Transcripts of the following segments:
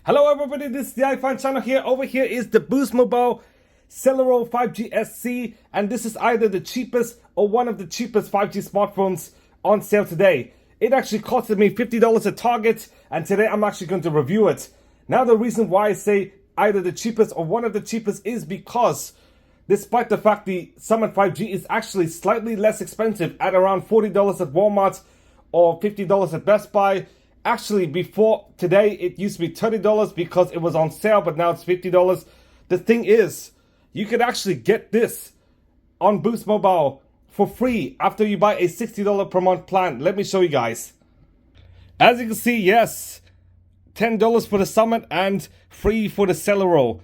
Hello everybody, this is the iPhone channel here. Over here is the Boost Mobile Celero 5G SC, and this is either the cheapest or one of the cheapest 5G smartphones on sale today. It actually costed me $50 at Target, and today I'm actually going to review it. Now the reason why I say either the cheapest or one of the cheapest is because despite the fact the Summit 5G is actually slightly less expensive at around $40 at Walmart or $50 at Best Buy. Actually, before today, it used to be $30 because it was on sale, but now it's $50. The thing is, you could actually get this on Boost Mobile for free after you buy a $60 per month plan. Let me show you guys. As you can see, yes, $10 for the Summit and free for the Celero.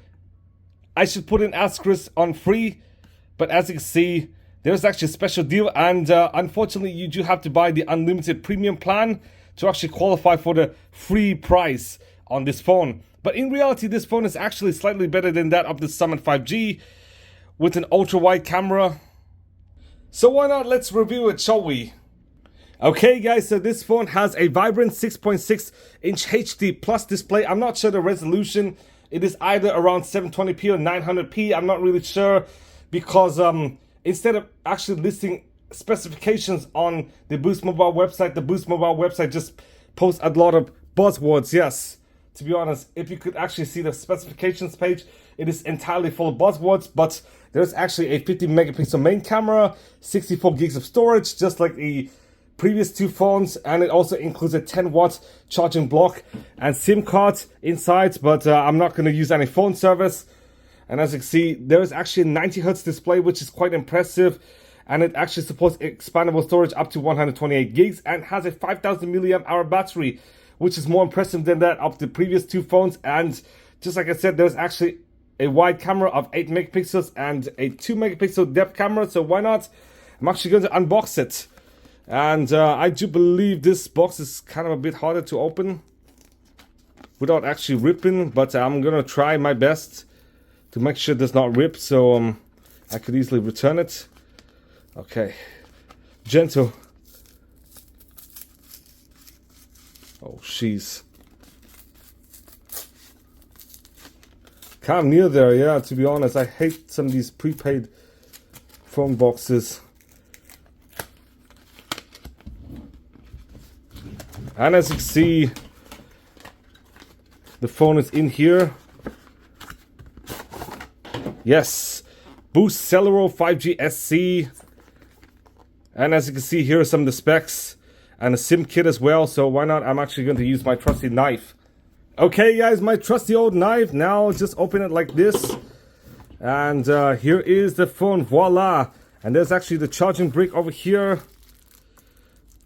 I should put an asterisk on free, but as you can see, there's actually a special deal, and unfortunately, you do have to buy the unlimited premium plan to actually qualify for the free price on this phone. But in reality, this phone is actually slightly better than that of the Summit 5G with an ultra-wide camera. So why not, let's review it, shall we? Okay guys, so this phone has a vibrant 6.6-inch HD plus display. I'm not sure the resolution. It is either around 720p or 900p. I'm not really sure because instead of actually listing specifications on the Boost Mobile website, the Boost Mobile website just posts a lot of buzzwords. Yes, to be honest, if you could actually see the specifications page, it is entirely full of buzzwords, but there's actually a 50 megapixel main camera, 64 gigs of storage, just like the previous two phones, and it also includes a 10-watt charging block and SIM card inside, but I'm not going to use any phone service. And as you can see, there is actually a 90 Hz display, which is quite impressive. And it actually supports expandable storage up to 128 gigs and has a 5000 milliamp hour battery, which is more impressive than that of the previous two phones. And just like I said, there's actually a wide camera of 8 megapixels and a 2 megapixel depth camera. So why not? I'm actually going to unbox it. And I do believe this box is kind of a bit harder to open without actually ripping, but I'm going to try my best to make sure it does not rip. So I could easily return it. Okay, gentle. Oh, jeez. Kind of near there, yeah, to be honest. I hate some of these prepaid phone boxes. And as you can see, the phone is in here. Yes, Boost Celero 5G SC. And as you can see, here are some of the specs and a SIM kit as well. So why not? I'm actually going to use my trusty knife. Okay, guys, my trusty old knife. Now just open it like this. And here is the phone. Voila. And there's actually the charging brick over here.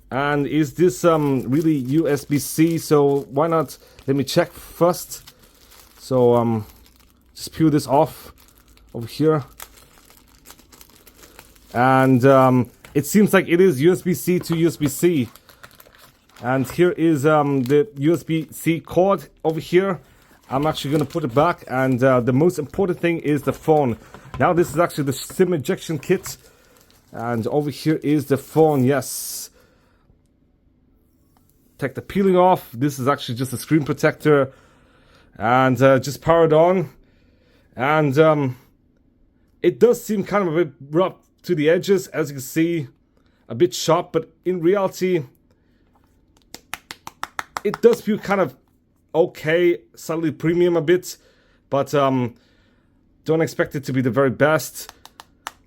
And is this really USB-C? So why not? Let me check first. So just peel this off over here. And it seems like it is USB-C to USB-C. And here is the USB-C cord over here. I'm actually going to put it back. And the most important thing is the phone. Now this is actually the SIM ejection kit. And over here is the phone. Yes. Take the peeling off. This is actually just a screen protector. And just power it on. And it does seem kind of a bit rough to the edges, as you can see, a bit sharp, but in reality, it does feel kind of okay, slightly premium a bit, but don't expect it to be the very best.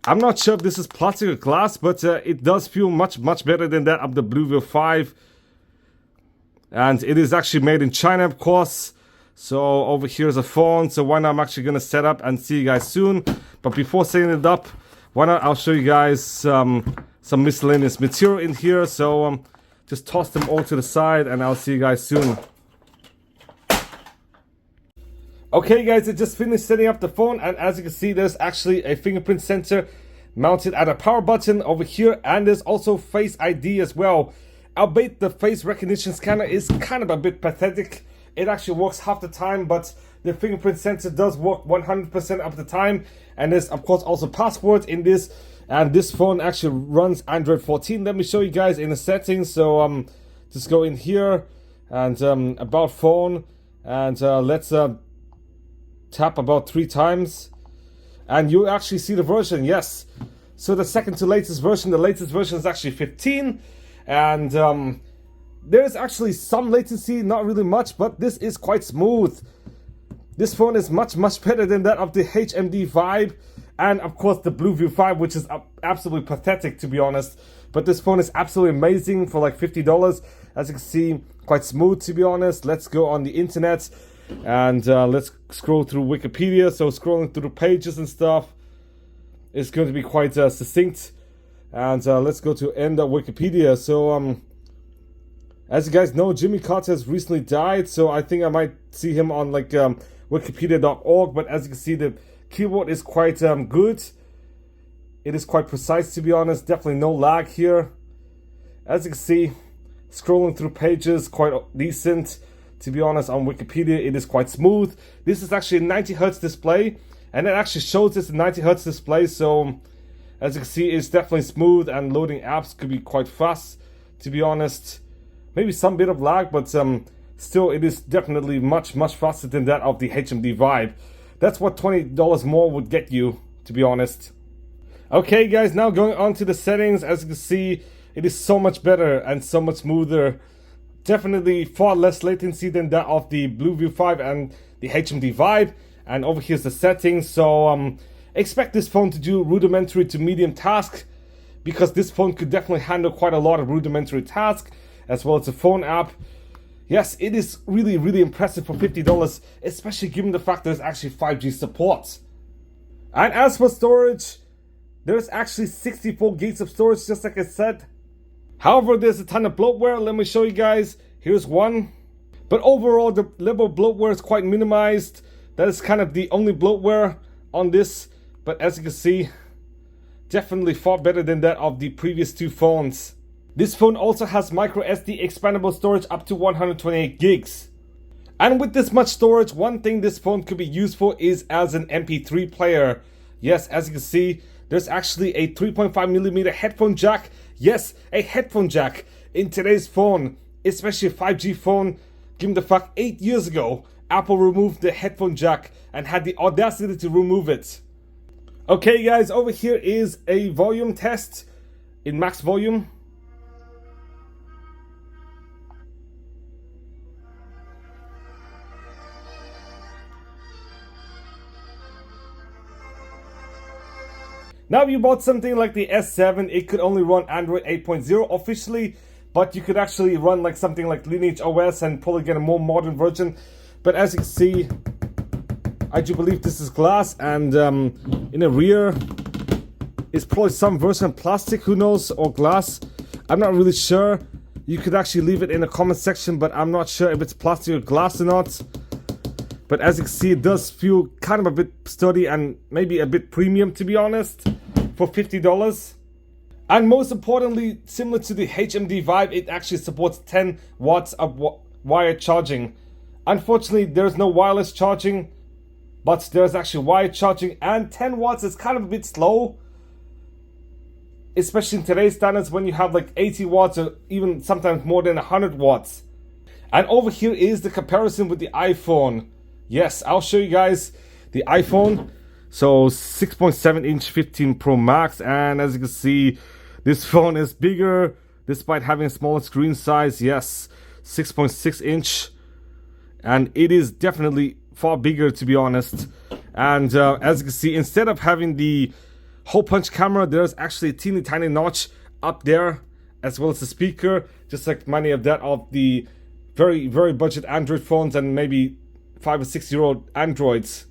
I'm not sure if this is plastic or glass, but it does feel much better than that of the Blu View 5. And it is actually made in China, of course. So over here is a phone, so why not? I'm actually going to set up and see you guys soon. But before setting it up, why not? I'll show you guys some miscellaneous material in here. So just toss them all to the side and I'll see you guys soon. Okay guys, I just finished setting up the phone, and as you can see, there's actually a fingerprint sensor mounted at a power button over here, and there's also Face ID as well. Albeit the face recognition scanner is kind of a bit pathetic. It actually works half the time, but the fingerprint sensor does work 100% of the time. And there's of course also passwords in this. And this phone actually runs Android 14. Let me show you guys in the settings. So just go in here and about phone. And let's tap about 3 times. And you actually see the version, yes. So the second to latest version, the latest version is actually 15. And there is actually some latency, not really much, but this is quite smooth. This phone is much better than that of the HMD Vibe. And of course the Blu View 5, which is absolutely pathetic, to be honest. But this phone is absolutely amazing for like $50. As you can see, quite smooth, to be honest. Let's go on the internet and let's scroll through Wikipedia. So scrolling through the pages and stuff is going to be quite succinct. And let's go to end of Wikipedia. So as you guys know, Jimmy Carter has recently died. So I think I might see him on like wikipedia.org. But as you can see, the keyboard is quite good. It is quite precise, to be honest. Definitely no lag here. As you can see, scrolling through pages, quite decent. To be honest, on Wikipedia, it is quite smooth. This is actually a 90 Hertz display, and it actually shows it's a 90 Hertz display. So, as you can see, it's definitely smooth, and loading apps could be quite fast, to be honest. Maybe some bit of lag, but still, it is definitely much faster than that of the HMD Vibe. That's what $20 more would get you, to be honest. Okay, guys, now going on to the settings. As you can see, it is so much better and so much smoother. Definitely far less latency than that of the Blu View 5 and the HMD Vibe. And over here's the settings. So expect this phone to do rudimentary to medium task, because this phone could definitely handle quite a lot of rudimentary tasks, as well as a phone app. Yes, it is really impressive for $50, especially given the fact there's actually 5G support. And as for storage, there's actually 64 gigs of storage, just like I said. However, there's a ton of bloatware. Let me show you guys. Here's one. But overall, the level of bloatware is quite minimized. That is kind of the only bloatware on this. But as you can see, definitely far better than that of the previous two phones. This phone also has micro SD expandable storage up to 128 gigs. And with this much storage, one thing this phone could be used for is as an MP3 player. Yes, as you can see, there's actually a 3.5mm headphone jack. Yes, a headphone jack in today's phone, especially a 5G phone, given the fact 8 years ago, Apple removed the headphone jack and had the audacity to remove it. Okay guys, over here is a volume test in max volume. Now, if you bought something like the S7, it could only run Android 8.0 officially, but you could actually run like something like Lineage OS and probably get a more modern version. But as you can see, I do believe this is glass, and in the rear is probably some version of plastic, who knows, or glass. I'm not really sure. You could actually leave it in the comment section, but I'm not sure if it's plastic or glass or not. But as you can see, it does feel kind of a bit sturdy and maybe a bit premium, to be honest, for $50. And most importantly, similar to the HMD Vibe, it actually supports 10 watts of wired charging. Unfortunately, there's no wireless charging, but there's actually wired charging, and 10 watts is kind of a bit slow, especially in today's standards when you have like 80 watts or even sometimes more than 100 watts. And over here is the comparison with the iPhone. Yes, I'll show you guys the iPhone. So 6.7 inch 15 Pro Max, and as you can see, this phone is bigger despite having a smaller screen size. Yes, 6.6 inch, and it is definitely far bigger, to be honest. And as you can see, instead of having the hole punch camera, there's actually a teeny tiny notch up there, as well as the speaker, just like many of that of the very budget Android phones and maybe 5 or 6 year old Androids.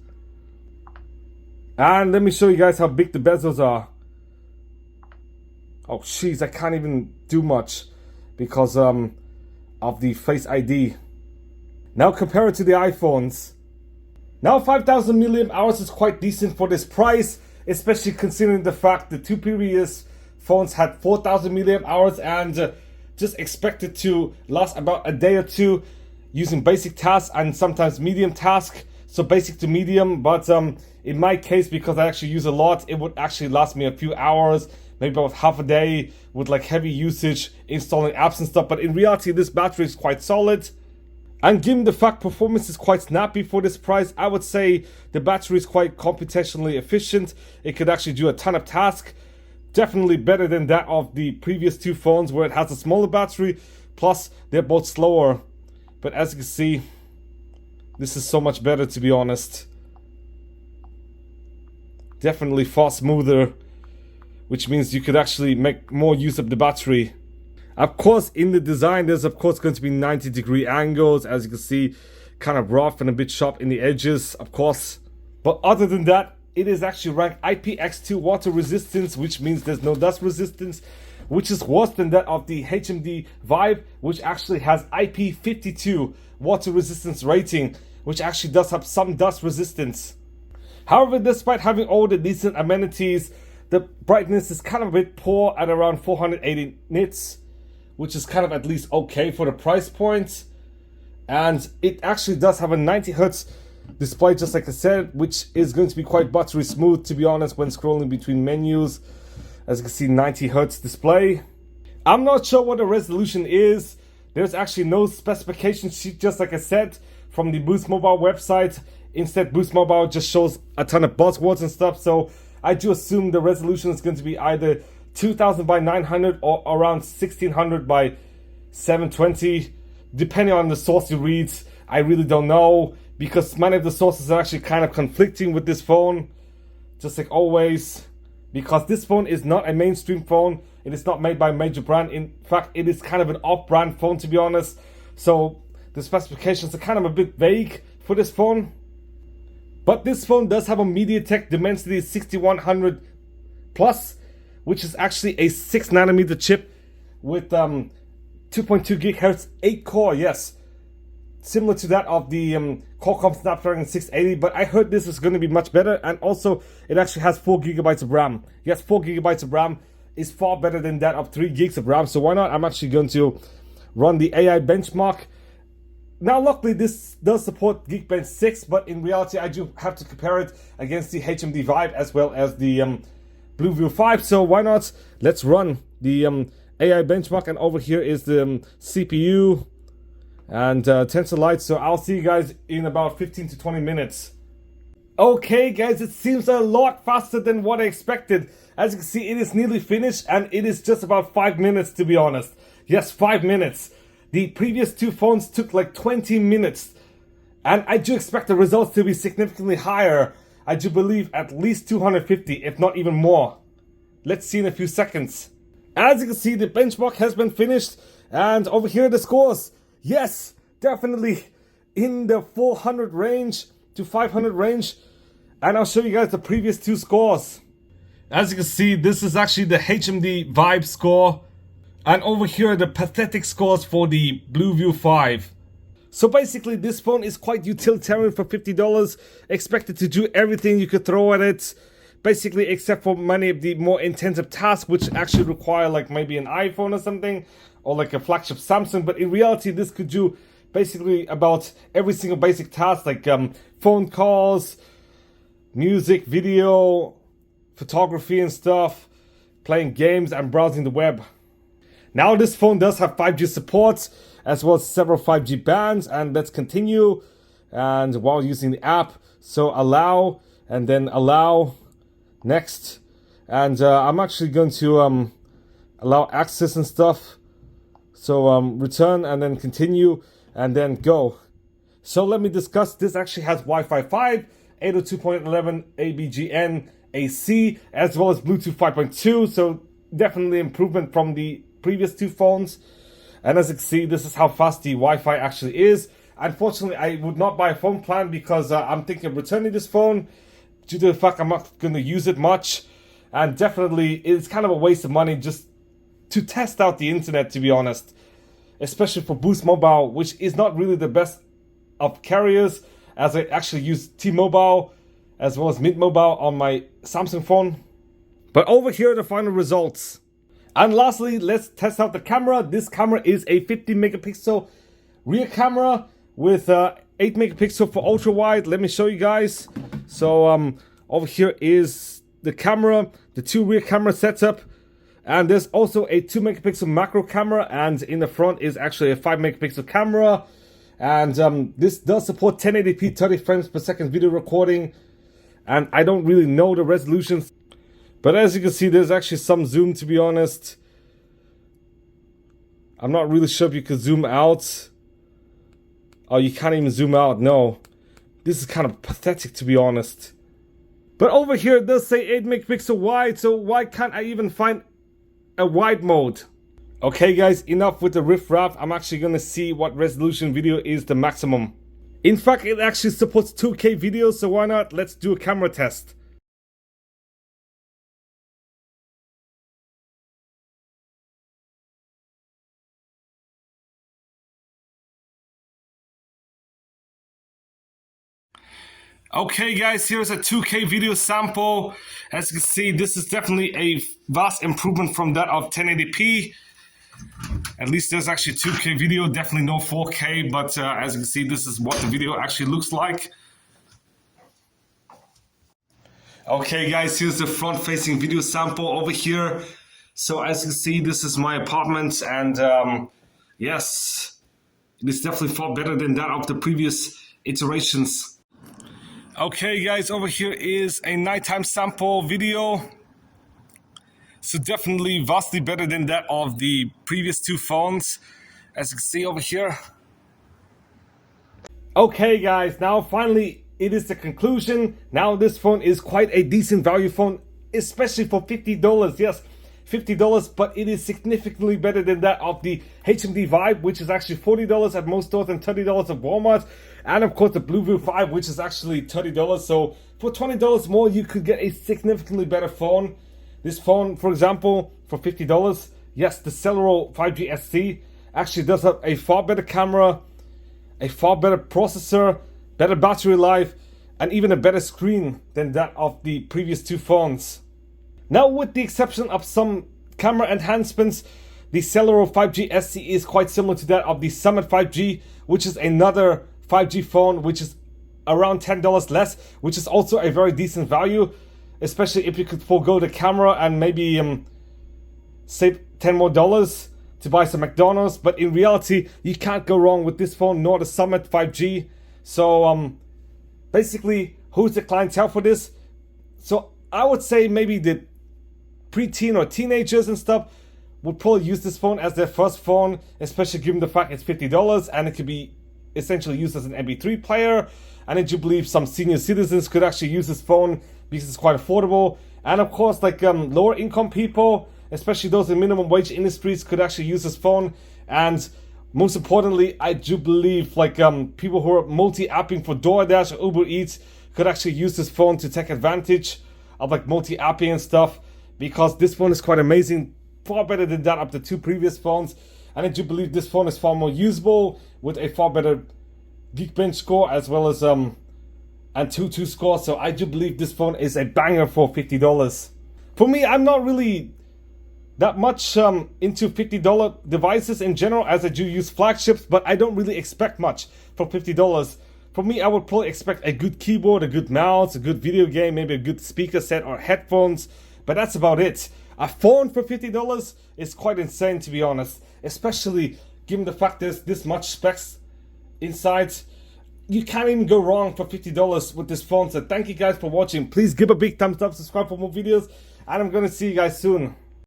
And let me show you guys how big the bezels are. Oh jeez, I can't even do much because of the Face ID. Now compare it to the iPhones. Now 5,000 milliamp hours is quite decent for this price, especially considering the fact the two previous phones had 4,000 milliamp hours and just expected to last about a day or two using basic tasks and sometimes medium task. So basic to medium, but in my case, because I actually use a lot, it would actually last me a few hours, maybe about half a day with like heavy usage, installing apps and stuff. But in reality, this battery is quite solid. And given the fact performance is quite snappy for this price, I would say the battery is quite computationally efficient. It could actually do a ton of tasks. Definitely better than that of the previous two phones where it has a smaller battery. Plus, they're both slower. But as you can see, this is so much better, to be honest. Definitely far smoother, which means you could actually make more use of the battery. Of course, in the design, there's of course going to be 90-degree angles, as you can see, kind of rough and a bit sharp in the edges, of course. But other than that, it is actually ranked IPX2 water resistance, which means there's no dust resistance, which is worse than that of the HMD Vibe, which actually has IP52 water resistance rating, which actually does have some dust resistance. However, despite having all the decent amenities, the brightness is kind of a bit poor at around 480 nits, which is kind of at least okay for the price point. And it actually does have a 90 Hz display, just like I said, which is going to be quite buttery smooth, to be honest, when scrolling between menus. As you can see, 90 Hz display. I'm not sure what the resolution is. There's actually no specification sheet, just like I said, from the Boost Mobile website. Instead, Boost Mobile just shows a ton of buzzwords and stuff, so I do assume the resolution is going to be either 2000 by 900 or around 1600 by 720, depending on the source you read. I really don't know, because many of the sources are actually kind of conflicting with this phone, just like always, because this phone is not a mainstream phone. It is not made by a major brand. In fact, it is kind of an off-brand phone, to be honest, so the specifications are kind of a bit vague for this phone. But this phone does have a MediaTek Dimensity 6100 Plus, which is actually a 6nm chip with 2.2 GHz 8-core, yes. Similar to that of the Qualcomm Snapdragon 680, but I heard this is going to be much better, and also it actually has 4 GB of RAM. Yes, 4 GB of RAM is far better than that of 3 GB of RAM, so why not? I'm actually going to run the AI benchmark. Now, luckily, this does support Geekbench 6, but in reality, I do have to compare it against the HMD Vibe as well as the Blu View 5. So why not? Let's run the AI benchmark, and over here is the CPU and Tensor Lite. So I'll see you guys in about 15 to 20 minutes. Okay, guys, it seems a lot faster than what I expected. As you can see, it is nearly finished, and it is just about 5 minutes, to be honest. Yes, 5 minutes. The previous two phones took like 20 minutes, and I do expect the results to be significantly higher. I do believe at least 250, if not even more. Let's see in a few seconds. As you can see, the benchmark has been finished, and over here are the scores. Yes, definitely in the 400 range to 500 range, and I'll show you guys the previous two scores. As you can see, this is actually the HMD Vibe score. And over here are the pathetic scores for the Blu View 5. So basically, this phone is quite utilitarian for $50. Expected to do everything you could throw at it. Basically, except for many of the more intensive tasks, which actually require like maybe an iPhone or something, or like a flagship Samsung. But in reality, this could do basically about every single basic task, like phone calls, music, video, photography and stuff, playing games and browsing the web. Now this phone does have 5G support, as well as several 5G bands, and let's continue, and while using the app, so allow, and then allow, next, and I'm actually going to allow access and stuff, so return, and then continue, and then go. So let me discuss, this actually has Wi-Fi 5, 802.11 ABGN AC, as well as Bluetooth 5.2, so definitely improvement from the previous two phones. And as you can see, this is how fast the Wi-Fi actually is. Unfortunately, I would not buy a phone plan because I'm thinking of returning this phone due to the fact I'm not going to use it much, and definitely it's kind of a waste of money just to test out the internet, to be honest, especially for Boost Mobile, which is not really the best of carriers, as I actually use T-Mobile as well as Mint Mobile on my Samsung phone. But over here are the final results. And lastly, let's test out the camera. This camera is a 50 megapixel rear camera with 8 megapixel for ultra wide. Let me show you guys. So over here is the camera, the two rear camera setup, and there's also a 2 megapixel macro camera, and in the front is actually a 5 megapixel camera. And this does support 1080p 30 frames per second video recording, and I don't really know the resolutions, but as you can see, there's actually some zoom, to be honest. I'm not really sure if you could zoom out. Oh, you can't even zoom out. No, this is kind of pathetic, to be honest. But over here it does say 8 megapixel wide, so why can't I even find a wide mode? Okay guys, enough with the riff-raff. I'm actually gonna see what resolution video is the maximum. In fact, it actually supports 2K videos, so why not? Let's do a camera test. Okay guys, here's a 2K video sample. As you can see, this is definitely a vast improvement from that of 1080p. At least there's actually 2K video, definitely no 4K, but as you can see, this is what the video actually looks like. Okay guys, here's the front-facing video sample over here. So as you can see, this is my apartment, and yes, it is definitely far better than that of the previous iterations. Okay guys, over here is a nighttime sample video. So definitely vastly better than that of the previous two phones, as you can see over here. Okay guys, now finally it is the conclusion. Now this phone is quite a decent value phone, especially for $50. Yes, $50, but it is significantly better than that of the HMD Vibe, which is actually $40 at most stores and $30 at Walmart. And of course the Blu View 5, which is actually $30. So for $20 more, you could get a significantly better phone. This phone, for example, for $50, yes, the Celero 5G SC actually does have a far better camera, a far better processor, better battery life, and even a better screen than that of the previous two phones. Now, with the exception of some camera enhancements, the Celero 5G SC is quite similar to that of the Summit 5G, which is another 5G phone, which is around $10 less, which is also a very decent value, especially if you could forego the camera and maybe save $10 more to buy some McDonald's. But in reality, you can't go wrong with this phone nor the Summit 5G. So basically, who's the clientele for this? So I would say maybe the preteen or teenagers and stuff would probably use this phone as their first phone, especially given the fact it's $50 and it could be essentially used as an MP3 player. And I do believe some senior citizens could actually use this phone because it's quite affordable. And of course, like lower income people, especially those in minimum wage industries, could actually use this phone. And most importantly, I do believe like people who are multi-apping for DoorDash or Uber Eats could actually use this phone to take advantage of like multi-apping and stuff, because this phone is quite amazing, far better than that of the two previous phones. And I do believe this phone is far more usable with a far better Geekbench score as well as Antutu score. So I do believe this phone is a banger for $50. For me, I'm not really that much into $50 devices in general, as I do use flagships, but I don't really expect much for $50. For me, I would probably expect a good keyboard, a good mouse, a good video game, maybe a good speaker set or headphones, but that's about it. A phone for $50 is quite insane, to be honest, especially given the fact there's this much specs inside. You can't even go wrong for $50 with this phone. So thank you guys for watching. Please give a big thumbs up, subscribe for more videos, and I'm gonna see you guys soon.